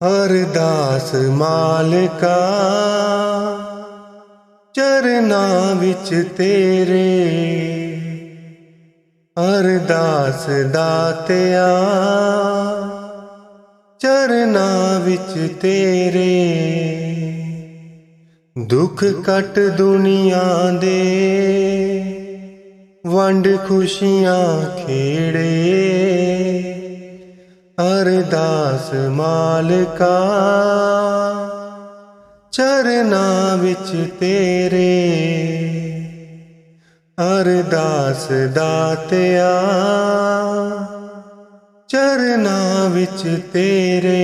अरदास मालिका चरनां विच तेरे, अरदास दातिया चरनां विच तेरे। दुख कट दुनिया दे वंड खुशियां खेड़े, अरदास मालिका चरनां विच तेरे। अरदास दातिया चरनां विच तेरे।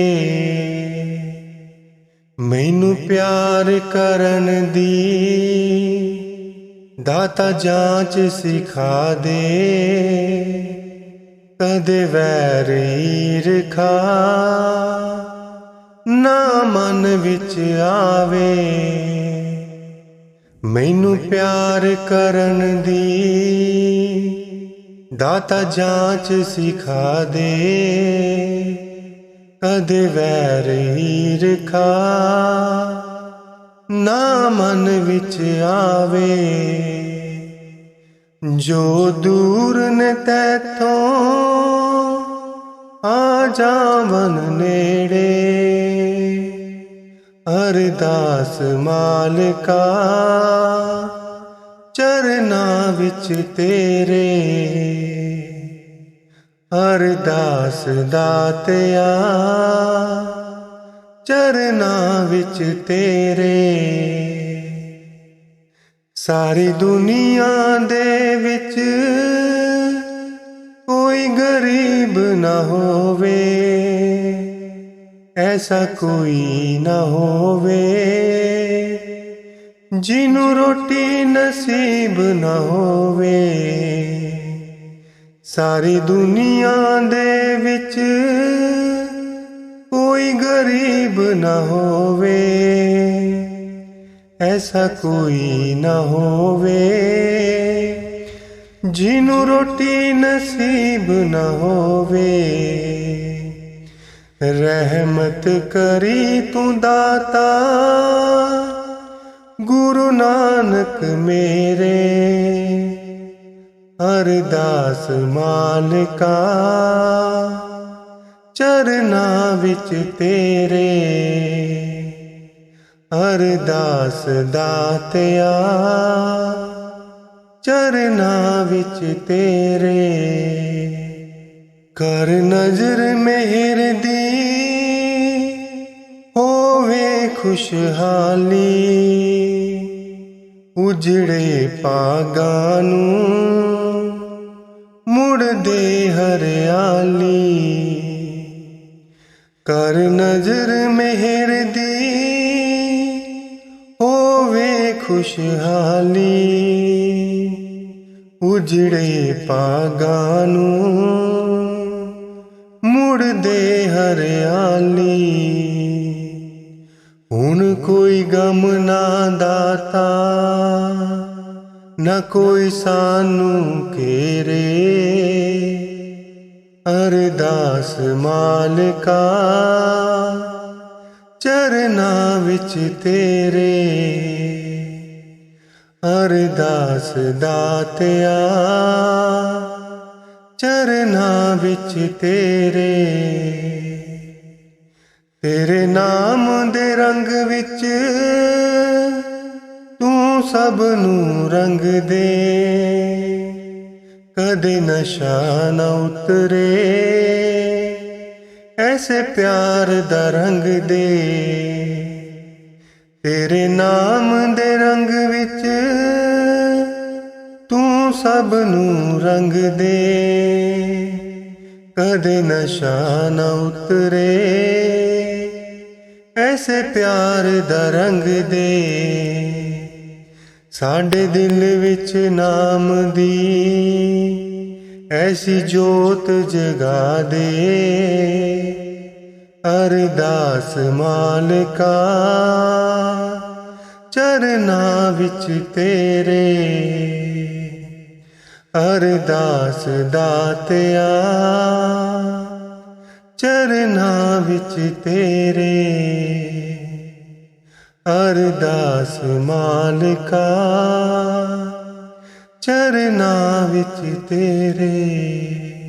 मैनू प्यार करन दी दाता जांच सिखा दे, कदे वैर ईरखा ना मन विच आवे। मैनू प्यार करन दी दाता जांच सिखा दे, कदे वैर ईरखा ना मन विच आवे। जो दूर ने तैथों आ जावन नेड़े, अरदास मालिका चरनां विच तेरे। अरदास दातिया चरनां विच तेरे। सारी दुनिया दे विच कोई गरीब ना होवे, ऐसा कोई ना होवे जिन्नू रोटी नसीब ना होवे। सारी दुनिया दे विच कोई गरीब ना होवे, ऐसा कोई ना होवे जिन्नू रोटी नसीब ना होवे। रहमत करी तू दाता गुरु नानक मेरे, अरदास मालिका चरनां विच तेरे। अरदास दातिया चरनां विच तेरे। कर नजर मेहर दी होवे खुशहाली, उजड़े पागां नूं मुड़ दे हरियाली। कर नजर मेहर दी होवे खुशहाली, उजड़े पागां नूं मुड़ दे हरियाली। हुण कोई गम ना दाता ना कोई सानू घेरे, अरदास मालिका चरनां विच तेरे। अरदास दातिया चरनां विच तेरे। तेरे नाम दे रंग विच तू सब नू रंग दे, कदे नशा न उतरे ऐसे प्यार दा रंग दे। तेरे नाम दे रंग विच तू सब नू रंग दे, कदे नशा न उतरे ऐसे प्यार दा रंग दे। साडे दिल विच नाम दी ऐसी जोत जगा दे, अरदास मालिका चरनां विच तेरे। अरदास दातिया ਚਰਨਾਂ ਵਿੱਚ ਤੇਰੇ ਅਰਦਾਸ ਮਾਲਕਾ ਚਰਨਾਂ ਵਿੱਚ ਤੇਰੇ।